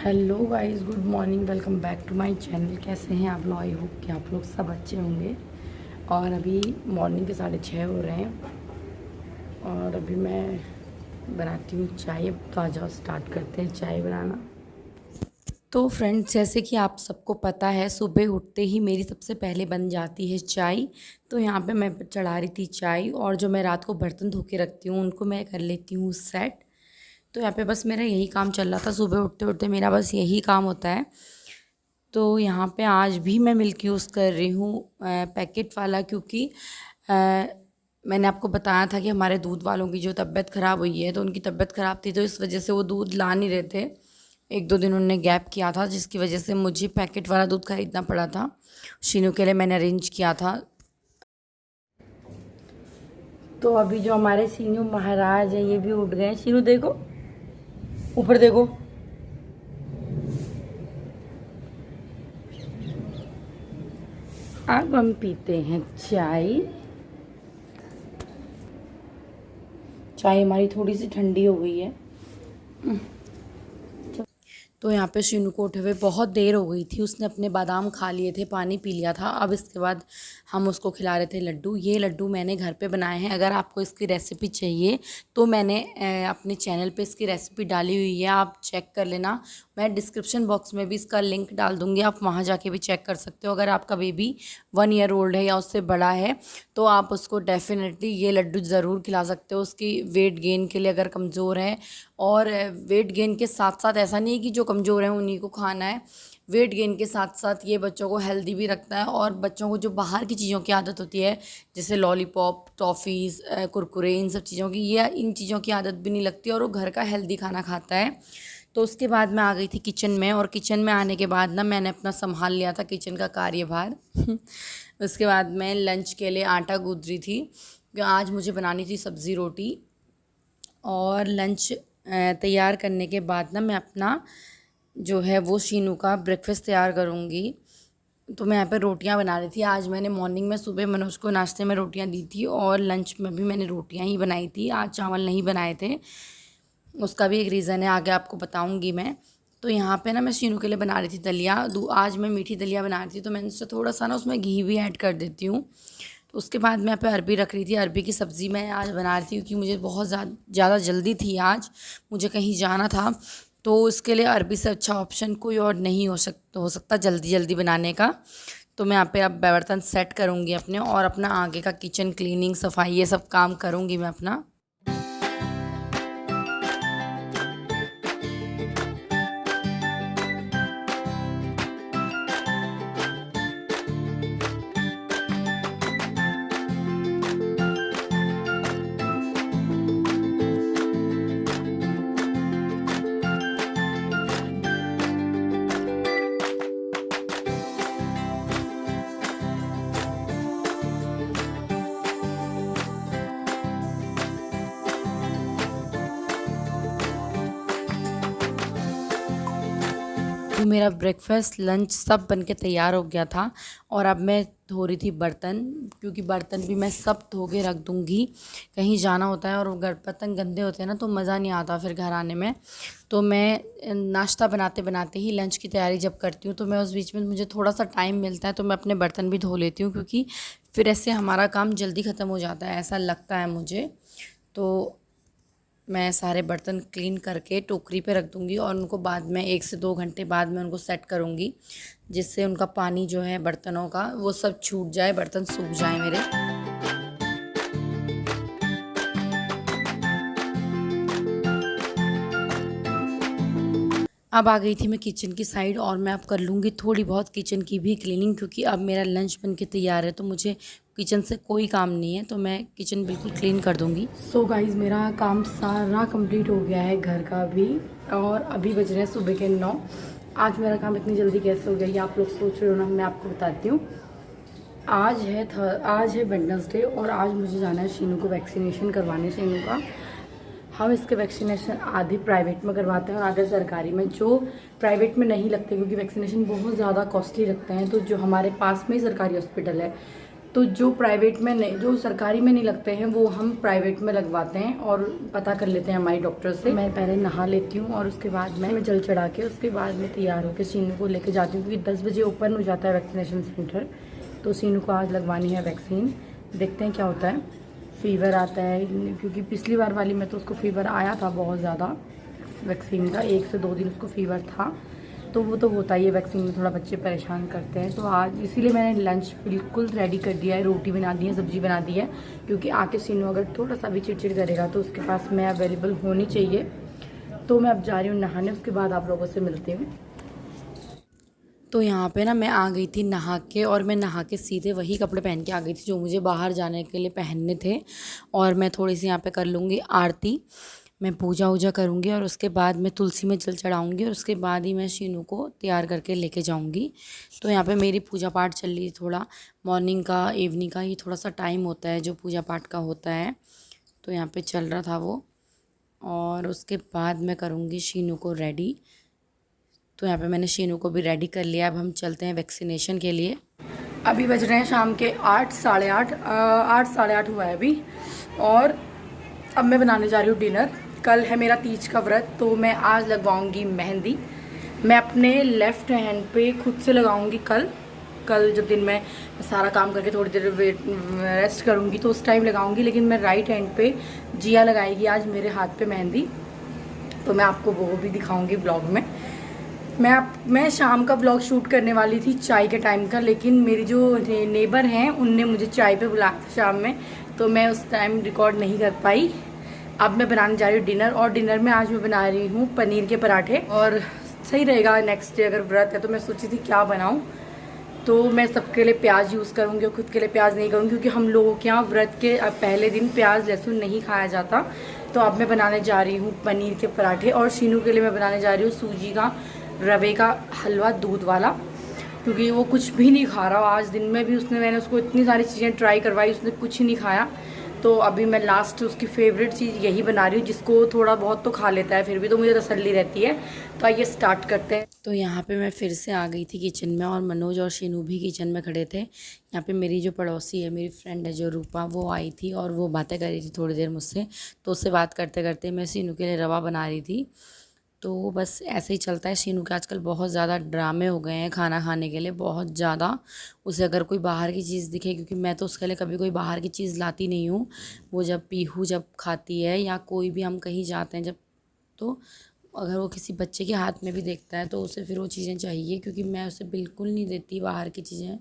Hello guys, good morning, welcome back to my channel. कैसे हैं आप लोग? आई होप कि आप लोग सब अच्छे होंगे। और अभी मॉर्निंग के 6:30 हो रहे हैं और अभी मैं बनाती हूँ चाय। तो आ जाओ स्टार्ट करते हैं चाय बनाना। तो फ्रेंड्स, जैसे कि आप सबको पता है, सुबह उठते ही मेरी सबसे पहले बन जाती है चाय। तो यहाँ पे मैं चढ़ा रही थी चाय, और जो मैं रात को बर्तन धो के रखती हूँ उनको मैं कर लेती हूँ सेट। तो यहाँ पे बस मेरा यही काम चल रहा था, सुबह उठते उठते मेरा बस यही काम होता है। तो यहाँ पे आज भी मैं मिल्क यूज़ कर रही हूँ पैकेट वाला, क्योंकि मैंने आपको बताया था कि हमारे दूध वालों की जो तबीयत ख़राब हुई है, तो उनकी तबीयत ख़राब थी, तो इस वजह से वो दूध ला नहीं रहे थे। एक दो दिन उन्होंने गैप किया था, जिसकी वजह से मुझे पैकेट वाला दूध ख़रीदना पड़ा था। शीनू के लिए मैंने अरेंज किया था। तो अभी जो हमारे शीनू महाराज हैं ये भी उठ गए हैं। शीनू देखो, ऊपर देखो। अब हम पीते हैं चाय। चाय हमारी थोड़ी सी ठंडी हो गई है। तो यहाँ पे शीनू को उठे हुए बहुत देर हो गई थी। उसने अपने बादाम खा लिए थे, पानी पी लिया था। अब इसके बाद हम उसको खिला रहे थे लड्डू। ये लड्डू मैंने घर पे बनाए हैं। अगर आपको इसकी रेसिपी चाहिए तो मैंने अपने चैनल पे इसकी रेसिपी डाली हुई है, आप चेक कर लेना। मैं डिस्क्रिप्शन बॉक्स में भी इसका लिंक डाल दूँगी, आप वहाँ जाके भी चेक कर सकते हो। अगर आपका बेबी 1 ईयर ओल्ड है या उससे बड़ा है तो आप उसको डेफिनेटली ये लड्डू ज़रूर खिला सकते हो, उसकी वेट गेन के लिए। अगर कमज़ोर है, और वेट गेन के साथ साथ ऐसा नहीं है कि जो कमज़ोर हैं उन्हीं को खाना है। वेट गेन के साथ साथ ये बच्चों को हेल्दी भी रखता है, और बच्चों को जो बाहर की चीज़ों की आदत होती है, जैसे लॉलीपॉप, टॉफ़ीज़, कुरकुरे, इन सब चीज़ों की, ये इन चीज़ों की आदत भी नहीं लगती, और वो घर का हेल्दी खाना खाता है। तो उसके बाद मैं आ गई थी किचन में, और किचन में आने के बाद ना मैंने अपना संभाल लिया था किचन का कार्यभार। उसके बाद मैं लंच के लिए आटा गूँथ रही थी। आज मुझे बनानी थी सब्ज़ी रोटी, और लंच तैयार करने के बाद ना मैं अपना जो है वो शीनू का ब्रेकफास्ट तैयार करूँगी। तो मैं यहाँ पे रोटियाँ बना रही थी। आज मैंने मॉर्निंग में, सुबह मैंने उसको नाश्ते में रोटियाँ दी थी, और लंच में भी मैंने रोटियाँ ही बनाई थी। आज चावल नहीं बनाए थे। उसका भी एक रीज़न है, आगे आपको बताऊँगी मैं। तो यहाँ पे ना मैं शीनू के लिए बना रही थी दलिया। आज मैं मीठी दलिया बना रही थी, तो मैंने उससे थोड़ा सा ना उसमें घी भी ऐड कर देती हूँ। तो उसके बाद मैं यहाँ पे अरबी रख रही थी। अरबी की सब्ज़ी मैं आज बना रही थी, क्योंकि मुझे बहुत ज़्यादा जल्दी थी। आज मुझे कहीं जाना था, तो इसके लिए अरबी से अच्छा ऑप्शन कोई और नहीं हो सकता जल्दी जल्दी बनाने का। तो मैं यहाँ पे अब बर्तन सेट करूँगी अपने, और अपना आगे का किचन क्लीनिंग, सफाई, ये सब काम करूँगी मैं अपना। तो मेरा ब्रेकफास्ट, लंच सब बन के तैयार हो गया था, और अब मैं धो रही थी बर्तन, क्योंकि बर्तन भी मैं सब धो के रख दूँगी। कहीं जाना होता है और बर्तन गंदे होते हैं ना, तो मज़ा नहीं आता फिर घर आने में। तो मैं नाश्ता बनाते बनाते ही लंच की तैयारी जब करती हूँ, तो मैं उस बीच में, मुझे थोड़ा सा टाइम मिलता है तो मैं अपने बर्तन भी धो लेती हूँ, क्योंकि फिर ऐसे हमारा काम जल्दी ख़त्म हो जाता है, ऐसा लगता है मुझे। तो मैं सारे बर्तन क्लीन करके टोकरी पे रख दूँगी, और उनको बाद में 1 से 2 घंटे बाद में उनको सेट करूँगी, जिससे उनका पानी जो है बर्तनों का वो सब छूट जाए, बर्तन सूख जाए मेरे। अब आ गई थी मैं किचन की साइड, और मैं अब कर लूँगी थोड़ी बहुत किचन की भी क्लीनिंग, क्योंकि अब मेरा लंच बन के तैयार है, तो मुझे किचन से कोई काम नहीं है, तो मैं किचन बिल्कुल क्लीन कर दूँगी। सो गाइज़, मेरा काम सारा कंप्लीट हो गया है घर का भी, और अभी बज रहे हैं सुबह के 9। आज मेरा काम इतनी जल्दी कैसे हो गया ये आप लोग सोच रहे हो ना, मैं आपको बताती हूँ। आज है वेडनेसडे, और आज मुझे जाना है शीनू को वैक्सीनेशन करवाने। शीनू का हम इसके वैक्सीनेशन आधे प्राइवेट में करवाते हैं और आधे सरकारी में। जो प्राइवेट में नहीं लगते, क्योंकि वैक्सीनेशन बहुत ज़्यादा कॉस्टली लगते हैं, तो जो हमारे पास में ही सरकारी हॉस्पिटल है, तो जो प्राइवेट में नहीं, जो सरकारी में नहीं लगते हैं वो हम प्राइवेट में लगवाते हैं और पता कर लेते हैं हमारी डॉक्टर से। मैं पहले नहा लेती हूँ और उसके बाद मैं जल चढ़ा के उसके बाद मैं तैयार होकर सीनू को लेके जाती हूँ, क्योंकि 10 बजे ओपन हो जाता है वैक्सीनेशन सेंटर। तो सीनू को आज लगवानी है वैक्सीन, देखते हैं क्या होता है। फ़ीवर आता है, क्योंकि पिछली बार वाली में तो उसको फ़ीवर आया था बहुत ज़्यादा वैक्सीन का, 1 से 2 दिन उसको फ़ीवर था। तो वो तो होता ही है, वैक्सीन में थोड़ा बच्चे परेशान करते हैं। तो आज इसीलिए मैंने लंच बिल्कुल रेडी कर दिया है, रोटी बना दी है, सब्जी बना दी है, क्योंकि आके सीनू अगर थोड़ा सा भी चिड़चिड़ करेगा तो उसके पास मैं अवेलेबल होनी चाहिए। तो मैं अब जा रही हूँ नहाने, उसके बाद आप लोगों से मिलती हूँ। तो यहाँ पे ना मैं आ गई थी नहा के, और मैं नहा के सीधे वही कपड़े पहन के आ गई थी जो मुझे बाहर जाने के लिए पहनने थे। और मैं थोड़ी सी यहाँ पे कर लूँगी आरती, मैं पूजा वूजा करूँगी और उसके बाद मैं तुलसी में जल चढ़ाऊँगी और उसके बाद ही मैं शीनू को तैयार करके लेके जाऊँगी। तो यहाँ पे मेरी पूजा पाठ चल रही है, थोड़ा मॉर्निंग का इवनिंग का ही थोड़ा सा टाइम होता है जो पूजा पाठ का होता है, तो यहाँ पे चल रहा था वो। और उसके बाद मैं करूँगी शीनू को रेडी। तो यहाँ पे मैंने शीनू को भी रेडी कर लिया। अब हम चलते हैं वैक्सीनेशन के लिए। अभी बज रहे हैं शाम के 8, साढ़े 8, 8 साढ़े 8 हुआ है अभी। और अब मैं बनाने जा रही हूँ डिनर। कल है मेरा तीज का व्रत, तो मैं आज लगवाऊंगी मेहंदी। मैं अपने लेफ़्ट हैंड पे खुद से लगाऊंगी कल जब दिन में सारा काम करके थोड़ी देर रेस्ट करूंगी तो उस टाइम लगाऊंगी, लेकिन मैं राइट हैंड पे जिया लगाएगी आज मेरे हाथ पे मेहंदी। तो मैं आपको वो भी दिखाऊंगी ब्लॉग में। मैं शाम का ब्लॉग शूट करने वाली थी चाय के टाइम का, लेकिन मेरी जो नेबर हैं उनने मुझे चाय पे बुलाया था शाम में, तो मैं उस टाइम रिकॉर्ड नहीं कर पाई। अब मैं बनाने जा रही हूँ डिनर, और डिनर में आज मैं बना रही हूँ पनीर के पराठे। और सही रहेगा नेक्स्ट डे अगर व्रत है तो मैं सोची थी क्या बनाऊँ। तो मैं सबके लिए प्याज यूज़ करूँगी और खुद के लिए प्याज नहीं करूँगी, क्योंकि हम लोगों के यहाँ व्रत के पहले दिन प्याज लहसुन नहीं खाया जाता। तो अब मैं बनाने जा रही हूँ पनीर के पराठे, और शीनू के लिए मैं बनाने जा रही हूँ सूजी का रवे का हलवा दूध वाला, क्योंकि वो कुछ भी नहीं खा रहा। आज दिन में भी मैंने उसको इतनी सारी चीज़ें ट्राई करवाई, उसने कुछ ही नहीं खाया। तो अभी मैं लास्ट उसकी फेवरेट चीज़ यही बना रही हूँ, जिसको थोड़ा बहुत तो खा लेता है, फिर भी तो मुझे तसल्ली रहती है। तो आइए स्टार्ट करते हैं। तो यहाँ पे मैं फिर से आ गई थी किचन में, और मनोज और शीनू भी किचन में खड़े थे। यहाँ पे मेरी जो पड़ोसी है, मेरी फ्रेंड है जो रूपा, वो आई थी और वो बातें कर रही थी थोड़ी देर मुझसे। तो उससे बात करते करते मैं शीनू के लिए रवा बना रही थी। तो बस ऐसे ही चलता है। शीनू के आजकल बहुत ज़्यादा ड्रामे हो गए हैं खाना खाने के लिए, बहुत ज़्यादा। उसे अगर कोई बाहर की चीज़ दिखे, क्योंकि मैं तो उसके लिए कभी कोई बाहर की चीज़ लाती नहीं हूँ, वो जब पीहू जब खाती है या कोई भी हम कहीं जाते हैं जब, तो अगर वो किसी बच्चे के हाथ में भी देखता है तो उसे फिर वो चीज़ें चाहिए, क्योंकि मैं उसे बिल्कुल नहीं देती बाहर की चीज़ें।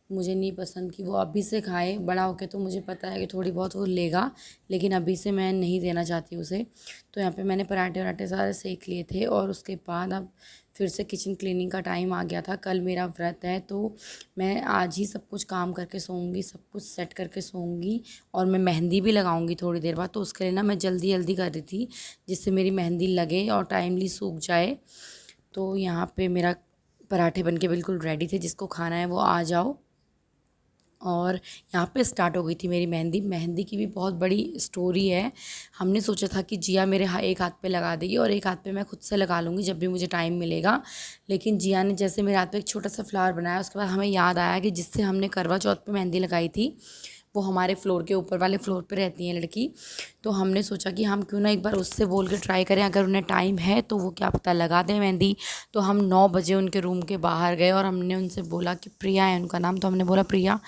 मुझे नहीं पसंद कि वो अभी से खाए, बड़ा होके तो मुझे पता है कि थोड़ी बहुत वो लेगा, लेकिन अभी से मैं नहीं देना चाहती उसे। तो यहाँ पे मैंने पराठे वराठे सारे सेक लिए थे, और उसके बाद अब फिर से किचन क्लीनिंग का टाइम आ गया था। कल मेरा व्रत है, तो मैं आज ही सब कुछ काम करके सोऊंगी, सब कुछ सेट करके सोऊंगी। और मैं मेहंदी भी लगाऊंगी थोड़ी देर बाद, तो उसके लिए ना मैं जल्दी जल्दी कर रही थी, जिससे मेरी मेहंदी लगे और टाइमली सूख जाए। तो यहाँ पे मेरा पराठे बन के बिल्कुल रेडी थे, जिसको खाना है वो आ जाओ। और यहाँ पे स्टार्ट हो गई थी मेरी मेहंदी। मेहंदी की भी बहुत बड़ी स्टोरी है। हमने सोचा था कि जिया मेरे एक हाथ पे लगा देगी और एक हाथ पे मैं खुद से लगा लूँगी जब भी मुझे टाइम मिलेगा, लेकिन जिया ने जैसे मेरे हाथ पे एक छोटा सा फ्लावर बनाया, उसके बाद हमें याद आया कि जिससे हमने करवा चौथ पे मेहंदी लगाई थी, वो हमारे फ्लोर के ऊपर वाले फ्लोर पे रहती हैं लड़की। तो हमने सोचा कि हम क्यों ना एक बार उससे बोल के ट्राई करें, अगर उन्हें टाइम है तो वो क्या पता लगा दें मेहंदी। तो हम 9 बजे उनके रूम के बाहर गए और हमने उनसे बोला कि प्रिया है उनका नाम, तो हमने बोला प्रिया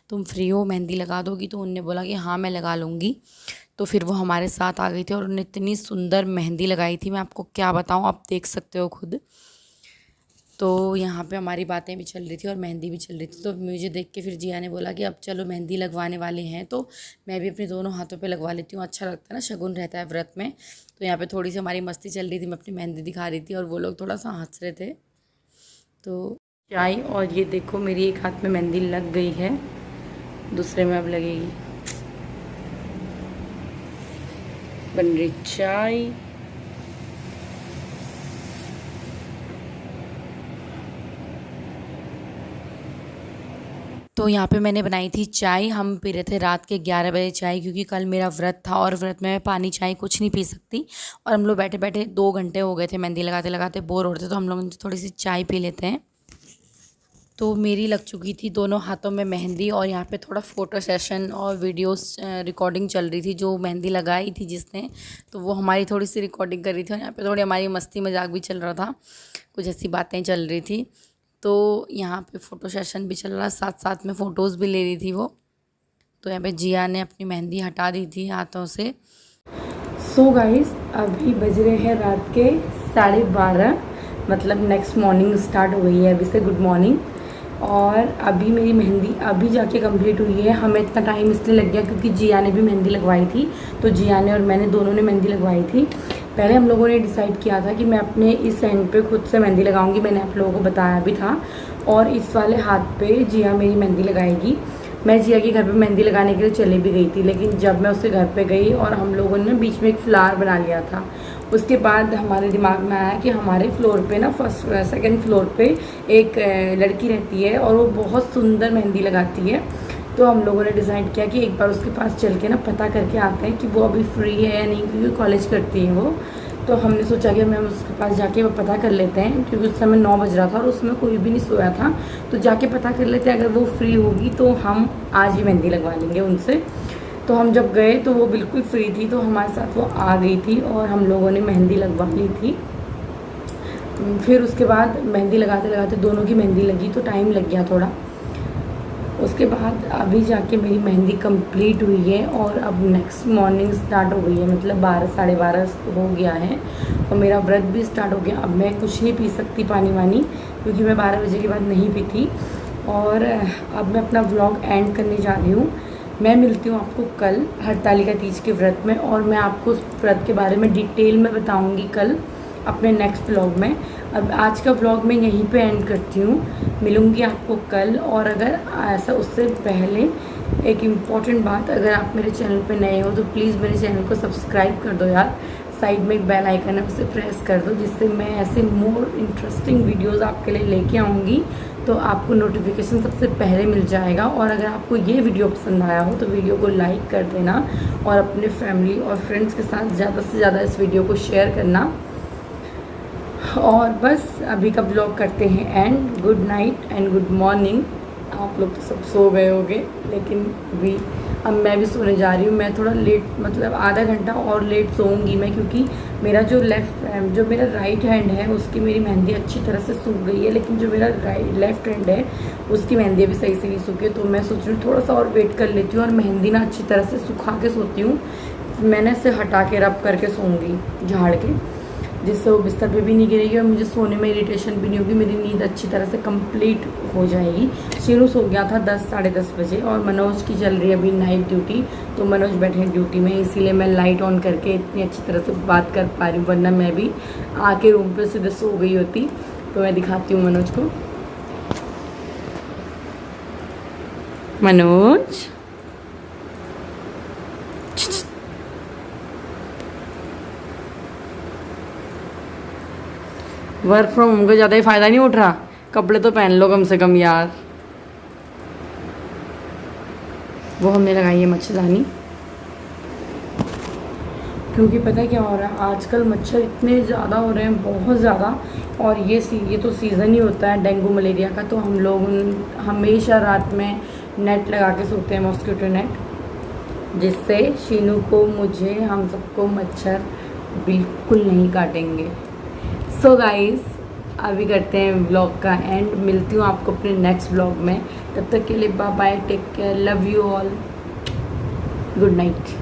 तुम फ्री हो, मेहंदी लगा दोगी? तो उनने बोला कि हाँ मैं लगा लूँगी। तो फिर वो हमारे साथ आ गई थी और उन्होंने इतनी सुंदर मेहंदी लगाई थी, मैं आपको क्या बताऊँ, आप देख सकते हो खुद। तो यहाँ पे हमारी बातें भी चल रही थी और मेहंदी भी चल रही थी। तो मुझे देख के फिर जिया ने बोला कि अब चलो मेहंदी लगवाने वाले हैं, तो मैं भी अपने दोनों हाथों पे लगवा लेती हूँ, अच्छा लगता है ना, शगुन रहता है व्रत में। तो यहाँ पे थोड़ी सी हमारी मस्ती चल रही थी, मैं अपनी मेहंदी दिखा रही थी और वो लोग थोड़ा सा हंस रहे थे। तो चाय, और ये देखो मेरी एक हाथ में मेहंदी लग गई है, दूसरे में अब लगेगी। बन रही चाय। तो यहाँ पे मैंने बनाई थी चाय, हम पी रहे थे रात के 11 बजे चाय, क्योंकि कल मेरा व्रत था और व्रत में मैं पानी चाय कुछ नहीं पी सकती। और हम लोग बैठे बैठे 2 घंटे हो गए थे मेहंदी लगाते लगाते, बोर हो रहे थे, तो हम लोग थोड़ी सी चाय पी लेते हैं। तो मेरी लग चुकी थी दोनों हाथों में मेहंदी और यहाँ पे थोड़ा फ़ोटो सेशन और वीडियोस रिकॉर्डिंग चल रही थी। जो मेहंदी लगाई थी जिसने, तो वो हमारी थोड़ी सी रिकॉर्डिंग कर रही थी और यहाँ पे थोड़ी हमारी मस्ती मजाक भी चल रहा था, कुछ ऐसी बातें चल रही थी। तो यहाँ पे फ़ोटो सेशन भी चल रहा, साथ साथ में फ़ोटोज़ भी ले रही थी वो। तो यहाँ पे जिया ने अपनी मेहंदी हटा दी थी हाथों से। सो गाइस, अभी बज रहे हैं रात के 12:30, मतलब नेक्स्ट मॉर्निंग स्टार्ट हो गई है अभी से। Good morning. और अभी मेरी मेहंदी अभी जाके कंप्लीट हुई है। हमें इतना टाइम इसलिए लग गया क्योंकि जिया ने भी मेहंदी लगवाई थी। तो जिया ने और मैंने दोनों ने मेहंदी लगवाई थी। पहले हम लोगों ने डिसाइड किया था कि मैं अपने इस हैंड पे खुद से मेहंदी लगाऊंगी, मैंने आप लोगों को बताया भी था। और इस वाले हाथ पे जिया मेरी मेहंदी लगाएगी। मैं जिया के घर पे मेहंदी लगाने के लिए चली भी गई थी, लेकिन जब मैं उसके घर पे गई और हम लोगों ने बीच में एक फ्लावर बना लिया था, उसके बाद हमारे दिमाग में आया कि हमारे फ्लोर पे ना सेकंड फ्लोर पे एक लड़की रहती है और वो बहुत सुंदर मेहंदी लगाती है। तो हम लोगों ने डिसाइड किया कि एक बार उसके पास चल के ना पता करके आते हैं कि वो अभी फ्री है या नहीं, क्योंकि कॉलेज करती है वो। तो हमने सोचा कि हम उसके पास जाके वो पता कर लेते हैं, क्योंकि उस समय 9 बज रहा था और उसमें कोई भी नहीं सोया था। तो जाके पता कर लेते हैं, अगर वो फ्री होगी तो हम आज ही मेहंदी लगवा लेंगे उनसे। तो हम जब गए तो वो बिल्कुल फ्री थी, तो हमारे साथ वो आ गई थी और हम लोगों ने मेहंदी लगवा ली थी। फिर उसके बाद मेहंदी लगाते लगाते दोनों की मेहंदी लगी तो टाइम लग गया थोड़ा। उसके बाद अभी जाके मेरी मेहंदी कंप्लीट हुई है और अब नेक्स्ट मॉर्निंग स्टार्ट हो गई है, मतलब 12 साढ़े 12 हो गया है और मेरा व्रत भी स्टार्ट हो गया। अब मैं कुछ नहीं पी सकती पानी वानी, क्योंकि मैं 12 बजे के बाद नहीं पी थी। और अब मैं अपना व्लॉग एंड करने जा रही हूँ। मैं मिलती हूँ आपको कल हरतालिका तीज के व्रत में, और मैं आपको उस व्रत के बारे में डिटेल में बताऊँगी कल अपने नेक्स्ट व्लॉग में। अब आज का व्लॉग मैं यहीं पे एंड करती हूँ, मिलूँगी आपको कल। और अगर ऐसा उससे पहले एक इम्पॉर्टेंट बात, अगर आप मेरे चैनल पे नए हो तो प्लीज़ मेरे चैनल को सब्सक्राइब कर दो यार। साइड में एक बेल आइकन है, उसे प्रेस कर दो, जिससे मैं ऐसे मोर इंटरेस्टिंग वीडियोज़ आपके लिए लेके आऊँगी, तो आपको नोटिफिकेशन सबसे पहले मिल जाएगा। और अगर आपको ये वीडियो पसंद आया हो तो वीडियो को लाइक कर देना और अपने फैमिली और फ्रेंड्स के साथ ज़्यादा से ज़्यादा इस वीडियो को शेयर करना। और बस अभी का व्लॉग करते हैं and. Good night and good morning. आप लोग तो सब सो गए होंगे, लेकिन अभी अब मैं भी सोने जा रही हूँ। मैं थोड़ा लेट, मतलब आधा घंटा और लेट सोऊंगी मैं, क्योंकि मेरा जो मेरा राइट हैंड है उसकी मेरी मेहंदी अच्छी तरह से सूख गई है, लेकिन जो मेरा लेफ़्ट हैंड है उसकी मेहंदी अभी सही से नहीं सूखी। तो मैं सोच रही हूँ थोड़ा सा और वेट कर लेती हूँ और मेहंदी ना अच्छी तरह से सुखा के सोती हूँ। मैंने इसे हटा के रब करके सोऊंगी झाड़ के, जिससे वो बिस्तर पे भी नहीं गिरेगी और मुझे सोने में इरिटेशन भी नहीं होगी। मेरी नींद अच्छी तरह से कंप्लीट हो जाएगी। शीनू सो गया था 10 साढ़े 10 बजे और मनोज की चल रही है अभी नाइट ड्यूटी, तो मनोज बैठे हैं ड्यूटी में, इसीलिए मैं लाइट ऑन करके इतनी अच्छी तरह से बात कर पा रही हूँ, वरना मैं भी आके रूम पे सीधे सो गई होती। तो मैं दिखाती हूँ मनोज को। मनोज, वर्क फ्रॉम होम का ज़्यादा ही फ़ायदा नहीं उठ रहा, कपड़े तो पहन लो कम से कम यार। वो हमने लगाई है मच्छरदानी, क्योंकि पता है क्या हो रहा है, आजकल मच्छर इतने ज़्यादा हो रहे हैं, बहुत ज़्यादा। और ये तो सीज़न ही होता है डेंगू मलेरिया का, तो हम लोग हमेशा रात में नेट लगा के सोते हैं, मॉस्किटो नेट, जिससे शीनू को, मुझे, हम सबको मच्छर बिल्कुल नहीं काटेंगे। सो गाइस, अभी करते हैं व्लॉग का एंड। मिलती हूँ आपको अपने नेक्स्ट व्लॉग में, तब तक के लिए bye bye, take care, love you all, good night.